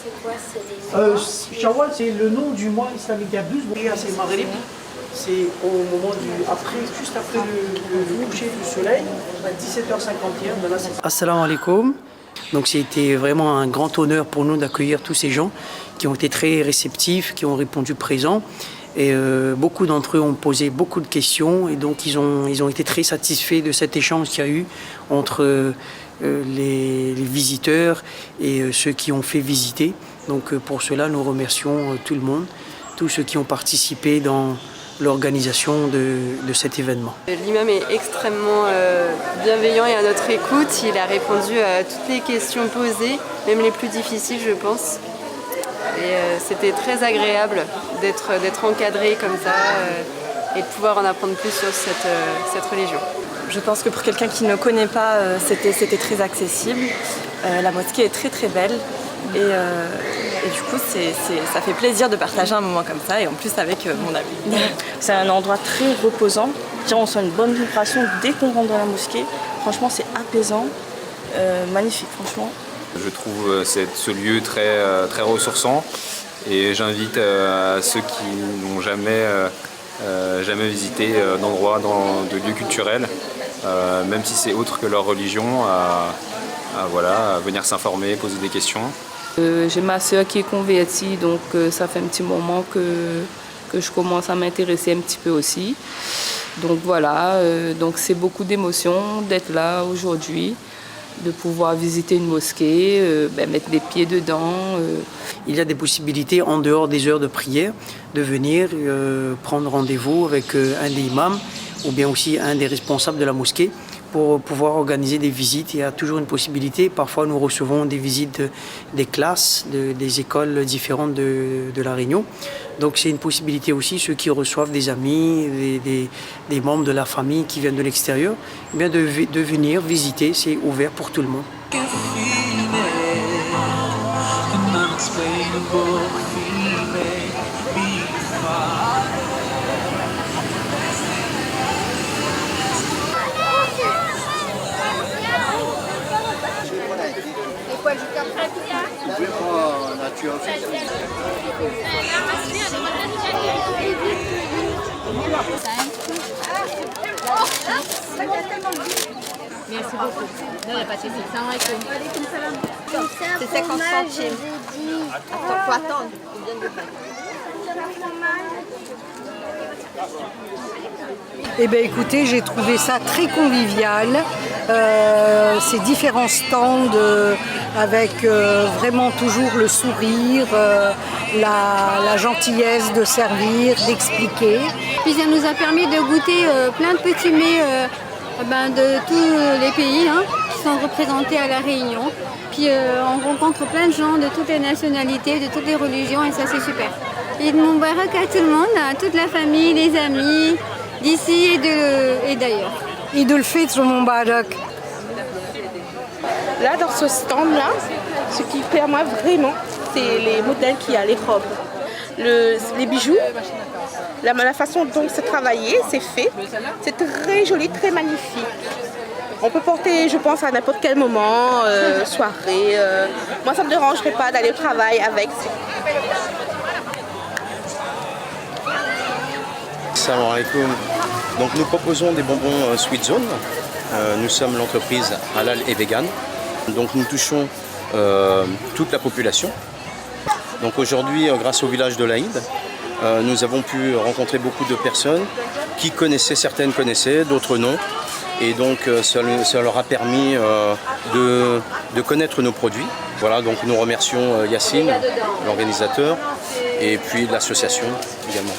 C'est quoi? C'est les Shawwal, c'est le nom du mois islamique. Il y a 12 mois. C'est Maghrib. C'est au moment juste après le coucher du soleil, à 17h51. Assalamu alaikum. Donc c'était vraiment un grand honneur pour nous d'accueillir tous ces gens qui ont été très réceptifs, qui ont répondu présents. Et beaucoup d'entre eux ont posé beaucoup de questions et donc ils ont été très satisfaits de cet échange qu'il y a eu entre les visiteurs et ceux qui ont fait visiter. Donc pour cela, nous remercions tout le monde, tous ceux qui ont participé dans l'organisation de cet événement. L'imam est extrêmement bienveillant et à notre écoute. Il a répondu à toutes les questions posées, même les plus difficiles, je pense. Et c'était très agréable d'être encadré comme ça et de pouvoir en apprendre plus sur cette religion. Je pense que pour quelqu'un qui ne connaît pas, c'était très accessible. La mosquée est très très belle et du coup ça fait plaisir de partager un moment comme ça et en plus avec mon ami. C'est un endroit très reposant. On sent une bonne vibration dès qu'on rentre dans la mosquée. Franchement c'est apaisant, magnifique franchement. Je trouve ce lieu très ressourçant et j'invite ceux qui n'ont jamais visité d'endroits, de lieux culturels, même si c'est autre que leur religion, à venir s'informer, poser des questions. J'ai ma soeur qui est convertie, donc ça fait un petit moment que je commence à m'intéresser un petit peu aussi. Donc voilà, donc c'est beaucoup d'émotions d'être là aujourd'hui, de pouvoir visiter une mosquée, mettre les pieds dedans. Il y a des possibilités en dehors des heures de prière de venir prendre rendez-vous avec un des imams ou bien aussi un des responsables de la mosquée pour pouvoir organiser des visites. Il y a toujours une possibilité. Parfois, nous recevons des visites des classes, des écoles différentes de La Réunion. Donc, c'est une possibilité aussi, ceux qui reçoivent des amis, des membres de la famille qui viennent de l'extérieur, eh bien de venir visiter. C'est ouvert pour tout le monde. Merci beaucoup. Non, il n'y a pas de souci. C'est 50 centimes. Attends, faut attendre. Eh bien écoutez, j'ai trouvé ça très convivial. Ces différents stands avec vraiment toujours le sourire, la gentillesse de servir, d'expliquer. Puis ça nous a permis de goûter plein de petits mets de tous les pays qui sont représentés à La Réunion. Puis on rencontre plein de gens de toutes les nationalités, de toutes les religions et ça c'est super. Et de Moubarak à tout le monde, à toute la famille, les amis, d'ici et d'ailleurs. Idul Fitr Moubarak. Là dans ce stand là, ce qui plaît à moi vraiment, c'est les modèles qu'il y a, les robes, les bijoux, la façon dont c'est travaillé, c'est fait. C'est très joli, très magnifique. On peut porter, je pense, à n'importe quel moment, soirée. Moi, ça ne me dérangerait pas d'aller au travail avec. Assalamu alaikum. Donc nous proposons des bonbons Sweet Zone. Nous sommes l'entreprise Halal et Vegan. Donc nous touchons toute la population. Donc aujourd'hui, grâce au village de l'Aïd, nous avons pu rencontrer beaucoup de personnes qui connaissaient, certaines connaissaient, d'autres non. Et donc ça leur a permis de connaître nos produits. Voilà, donc nous remercions Yacine, l'organisateur, et puis l'association également.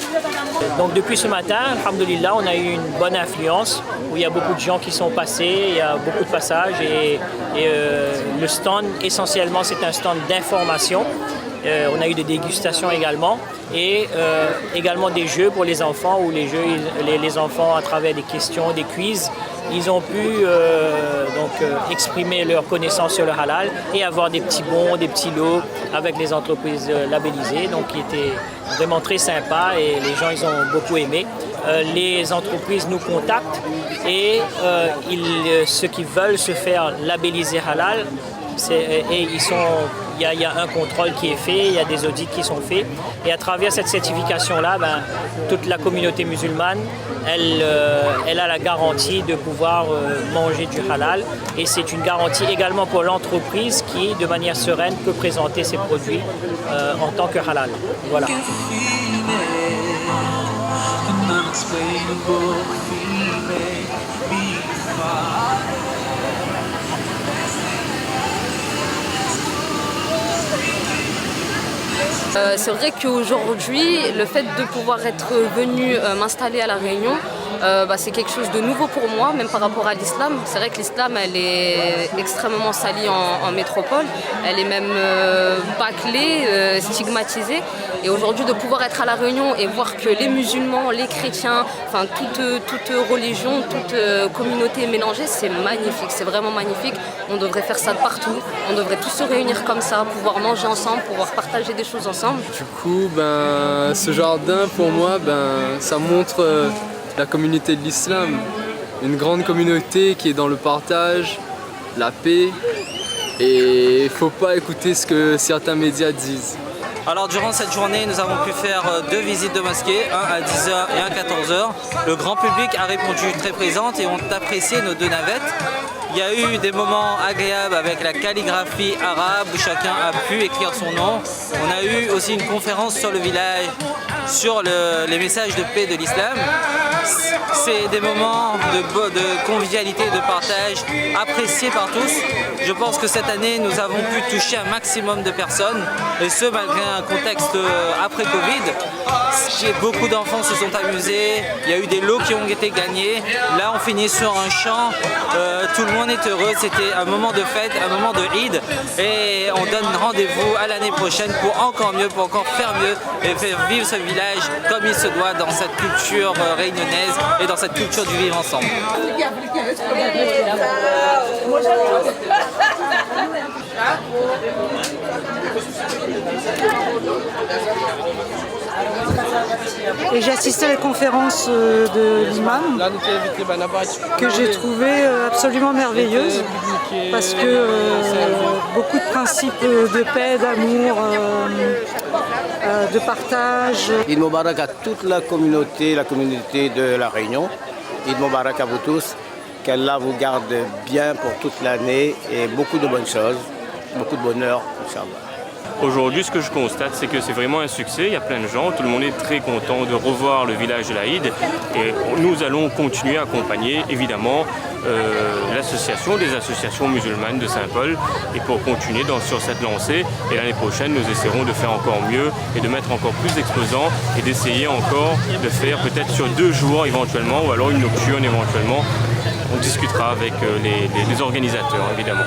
Donc depuis ce matin, alhamdoulilah, on a eu une bonne influence où il y a beaucoup de gens qui sont passés, il y a beaucoup de passages et le stand essentiellement c'est un stand d'information. On a eu des dégustations également et également des jeux pour les enfants où les enfants à travers des questions, des quiz, ils ont pu exprimer leurs connaissances sur le halal et avoir des petits bons, des petits lots avec les entreprises labellisées, donc qui étaient vraiment très sympa et les gens ils ont beaucoup aimé. Les entreprises nous contactent et ceux qui veulent se faire labelliser halal et ils sont il y a un contrôle qui est fait, il y a des audits qui sont faits. Et à travers cette certification-là, toute la communauté musulmane, elle a la garantie de pouvoir manger du halal. Et c'est une garantie également pour l'entreprise qui, de manière sereine, peut présenter ses produits en tant que halal. Voilà. C'est vrai qu'aujourd'hui, le fait de pouvoir être venu m'installer à La Réunion, c'est quelque chose de nouveau pour moi, même par rapport à l'islam. C'est vrai que l'islam, elle est extrêmement salie en métropole. Elle est même bâclée, stigmatisée. Et aujourd'hui, de pouvoir être à La Réunion et voir que les musulmans, les chrétiens, enfin toute religion, toute communauté mélangée, c'est magnifique, c'est vraiment magnifique. On devrait faire ça partout. On devrait tous se réunir comme ça, pouvoir manger ensemble, pouvoir partager des choses ensemble. Du coup, ce jardin, pour moi, ça montre la communauté de l'islam. Une grande communauté qui est dans le partage, la paix. Et il ne faut pas écouter ce que certains médias disent. Alors durant cette journée, nous avons pu faire 2 visites de mosquées, un à 10h et un à 14h. Le grand public a répondu très présent et ont apprécié nos 2 navettes. Il y a eu des moments agréables avec la calligraphie arabe où chacun a pu écrire son nom. On a eu aussi une conférence sur le village, sur les messages de paix de l'islam. C'est des moments de convivialité, de partage appréciés par tous. Je pense que cette année, nous avons pu toucher un maximum de personnes, et ce malgré un contexte après Covid. Beaucoup d'enfants se sont amusés, il y a eu des lots qui ont été gagnés. Là, on finit sur un chant, tout le monde est heureux, c'était un moment de fête, un moment de Eid, et on donne rendez-vous à l'année prochaine pour encore mieux, pour encore faire mieux et faire vivre ce village comme il se doit dans cette culture réunionnaise et dans cette culture du vivre ensemble. Et j'ai assisté à la conférence de l'imam que j'ai trouvée absolument merveilleuse parce que beaucoup de principes de paix, d'amour, de partage. Eid Mubarak à toute la communauté de La Réunion. Eid Mubarak à vous tous. Qu'Allah vous garde bien pour toute l'année et beaucoup de bonnes choses, beaucoup de bonheur, Inch'Allah. Aujourd'hui, ce que je constate, c'est que c'est vraiment un succès. Il y a plein de gens, tout le monde est très content de revoir le village de l'Aïd. Et nous allons continuer à accompagner, évidemment, des associations musulmanes de Saint-Paul, et pour continuer sur cette lancée. Et l'année prochaine, nous essaierons de faire encore mieux et de mettre encore plus d'exposants et d'essayer encore de faire peut-être sur 2 jours éventuellement, ou alors une nocturne éventuellement. On discutera avec les organisateurs, évidemment.